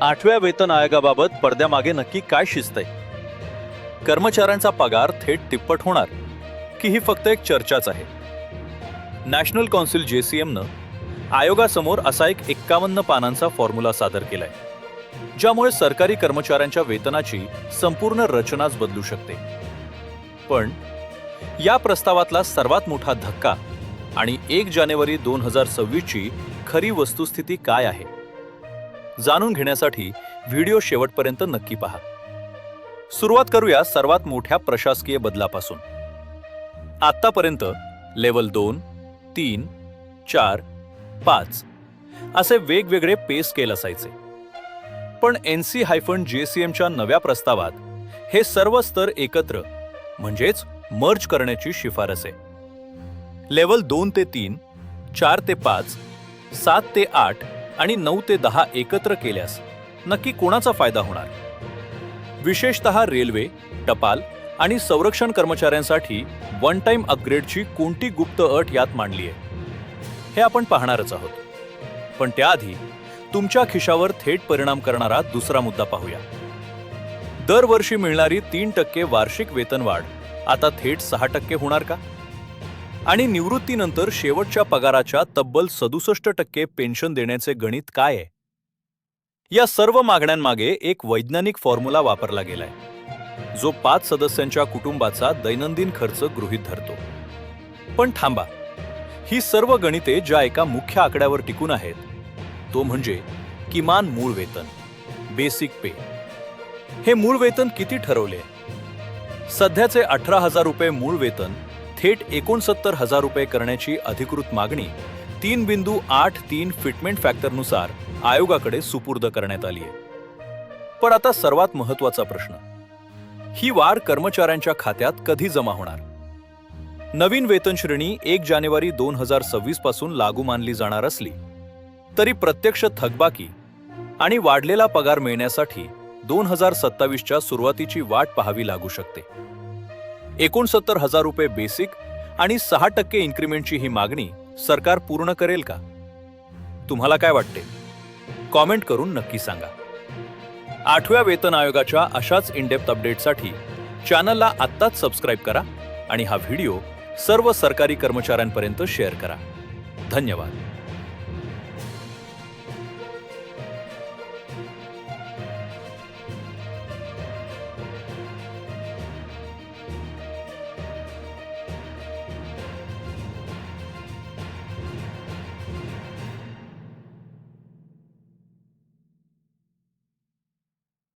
8व्या वेतन आयोगाबाबत पडद्यामागे नक्की काय शिस्त आहे? कर्मचाऱ्यांचा पगार थेट तिप्पट होणार की ही फक्त एक चर्चाच आहे? नॅशनल कौन्सिल JCMनं आयोगासमोर असा एक 51 पानांचा फॉर्म्युला सादर केलाय, ज्यामुळे सरकारी कर्मचाऱ्यांच्या वेतनाची संपूर्ण रचनाच बदलू शकते. पण या प्रस्तावातला सर्वात मोठा धक्का आणि 1 जानेवारी 2026 ची खरी वस्तुस्थिती काय आहे, जाणून घेण्यासाठी व्हिडिओ शेवटपर्यंत नक्की पहा. सुरुवात करूया सर्वात मोठ्या प्रशासकीय बदलापासून. आत्तापर्यंत लेव्हल 2, 3, 4, 5 असे वेगवेगळे पे स्केल असायचे. पण NC-JCMच्या नव्या प्रस्तावात हे सर्व स्तर एकत्र म्हणजेच मर्ज करण्याची शिफारस आहे. लेव्हल 2 ते 3, 4 ते 5, 7 ते 8 आणि 9 ते 10 एकत्र केल्यास नक्की कोणाचा फायदा होणार? विशेषतः रेल्वे, टपाल आणि संरक्षण कर्मचाऱ्यांसाठी वन टाइम अपग्रेडची कोणती गुप्त अट यात मांडली आहे हे आपण पाहणारच आहोत. पण त्याआधी तुमच्या खिशावर थेट परिणाम करणारा दुसरा मुद्दा पाहूया. दरवर्षी मिळणारी 3% वार्षिक वेतनवाढ आता थेट 6% होणार का? आणि निवृत्तीनंतर शेवटच्या पगाराच्या तब्बल 67% पेन्शन देण्याचे गणित काय आहे? या सर्व मागण्यांमागे एक वैज्ञानिक फॉर्म्युला वापरला गेलाय, जो 5 सदस्यांच्या कुटुंबाचा दैनंदिन खर्च गृहीत धरतो. पण थांबा, ही सर्व गणिते ज्या एका मुख्य आकड्यावर टिकून आहेत, तो म्हणजे किमान मूळ वेतन, बेसिक पे. हे मूळ वेतन किती ठरवले? सध्याचे 18,000 रुपये मूळ वेतन थेट 69,000 रुपये करण्याची अधिकृत मागणी 3.83 फिटमेंट फॅक्टरनुसार आयोगाकडे सुपूर्द करण्यात आली आहे. पण आता सर्वात महत्त्वाचा प्रश्न, ही वाढ कर्मचाऱ्यांच्या खात्यात कधी जमा होणार? नवीन वेतन श्रेणी 1 जानेवारी 2026 पासून लागू मानली जाणार असली तरी प्रत्यक्ष थकबाकी आणि वाढलेला पगार मिळण्यासाठी 2027च्या सुरुवातीची वाट पाहावी लागू शकते. 69,000 रुपये बेसिक आणि 6% इन्क्रिमेंटची ही मागणी सरकार पूर्ण करेल का? तुम्हाला काय वाटते? कॉमेंट करून नक्की सांगा. 8व्या वेतन आयोगाच्या अशाच इनडेप्थ अपडेटसाठी चॅनलला आत्ताच सबस्क्राईब करा आणि हा व्हिडिओ सर्व सरकारी कर्मचाऱ्यांपर्यंत शेअर करा. धन्यवाद.